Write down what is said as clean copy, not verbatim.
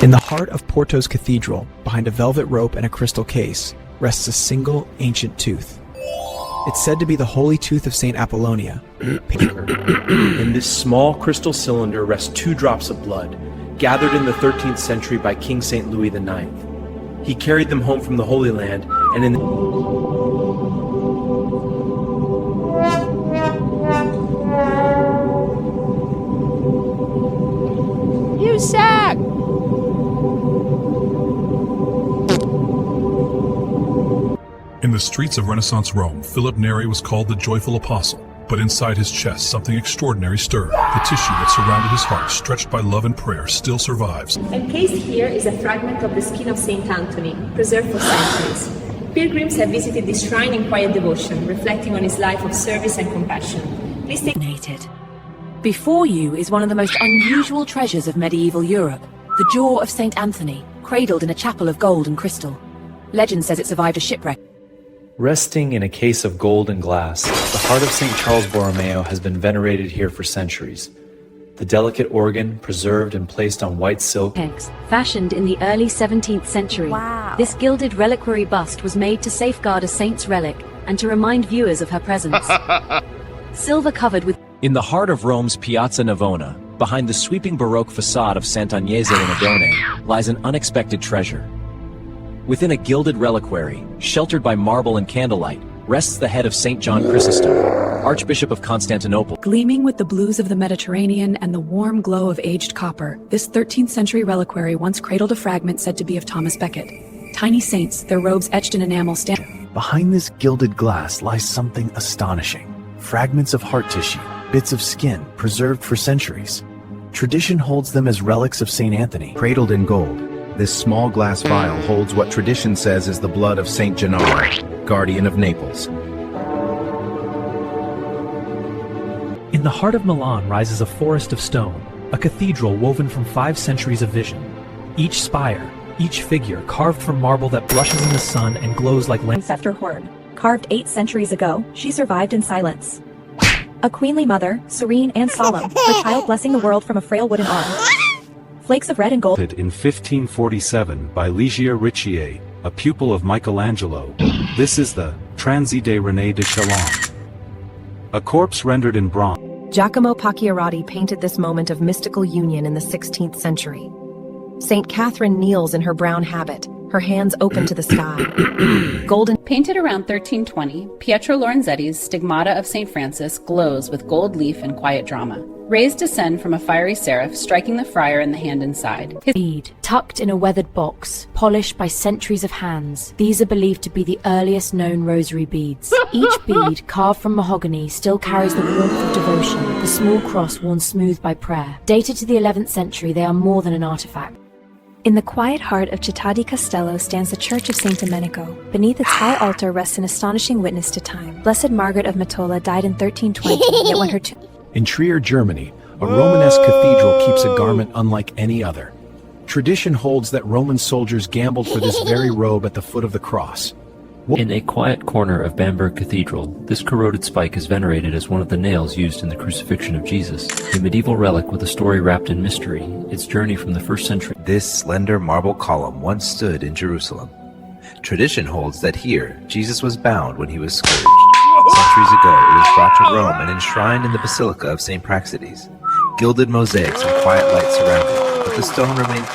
In the heart of Porto's cathedral, behind a velvet rope and a crystal case, rests a single ancient tooth. It's said to be the holy tooth of Saint Apollonia. In this small crystal cylinder rest 2 drops of blood, gathered in the 13th century by King St. Louis IX. He carried them home from the Holy Land, and in You suck! In the streets of Renaissance Rome, Philip Neri was called the Joyful Apostle, but inside his chest something extraordinary stirred. The tissue that surrounded his heart, stretched by love and prayer, still survives. Encased here is a fragment of the skin of Saint Anthony, preserved for centuries. Pilgrims have visited this shrine in quiet devotion, reflecting on his life of service and compassion. Please take... Before you is one of the most unusual treasures of medieval Europe, the jaw of Saint Anthony, cradled in a chapel of gold and crystal. Legend says it survived a shipwreck. Resting in a case of gold and glass, the heart of St. Charles Borromeo has been venerated here for centuries. The delicate organ, preserved and placed on white silk. Fashioned in the early 17th century, this gilded reliquary bust was made to safeguard a saint's relic and to remind viewers of her presence. Silver covered with... In the heart of Rome's Piazza Navona, behind the sweeping Baroque facade of Sant'Agnese in Adone, lies an unexpected treasure. Within a gilded reliquary, sheltered by marble and candlelight, rests the head of St. John Chrysostom, Archbishop of Constantinople. Gleaming with the blues of the Mediterranean and the warm glow of aged copper, this 13th century reliquary once cradled a fragment said to be of Thomas Becket. Tiny saints, their robes etched in enamel stand. Behind this gilded glass lies something astonishing. Fragments of heart tissue, bits of skin, preserved for centuries. Tradition holds them as relics of St. Anthony. Cradled in gold, this small glass vial holds what tradition says is the blood of Saint Gennaro, guardian of Naples. In the heart of Milan rises a forest of stone, a cathedral woven from 5 centuries of vision. Each spire, each figure carved from marble that blushes in the sun and glows like lamp. Scepter horn, carved 8 centuries ago, she survived in silence. A queenly mother, serene and solemn, her child blessing the world from a frail wooden arm. Flakes of red and gold. In 1547 by Ligia Riccier, a pupil of Michelangelo. This is the Transi de René de Chalon. A corpse rendered in bronze. Giacomo Pacchiarati painted this moment of mystical union in the 16th century. Saint Catherine kneels in her brown habit, her hands open to the sky. Golden. Painted around 1320, Pietro Lorenzetti's Stigmata of St. Francis glows with gold leaf and quiet drama. Rays descend from a fiery seraph, striking the friar in the hand inside. Bead, tucked in a weathered box, polished by centuries of hands. These are believed to be the earliest known rosary beads. Each bead, carved from mahogany, still carries the warmth of devotion, the small cross worn smooth by prayer. Dated to the 11th century, they are more than an artifact. In the quiet heart of Città di Castello stands the Church of San Domenico. Beneath its high altar rests an astonishing witness to time. Blessed Margaret of Mottola died in 1320, yet when her In Trier, Germany, a Romanesque cathedral keeps a garment unlike any other. Tradition holds that Roman soldiers gambled for this very robe at the foot of the cross. In a quiet corner of Bamberg Cathedral, this corroded spike is venerated as one of the nails used in the crucifixion of Jesus, a medieval relic with a story wrapped in mystery, its journey from the 1st century. This slender marble column once stood in Jerusalem. Tradition holds that here, Jesus was bound when he was scourged. Centuries ago, it was brought to Rome and enshrined in the Basilica of St. Praxedes. Gilded mosaics and quiet light surround it, but the stone remained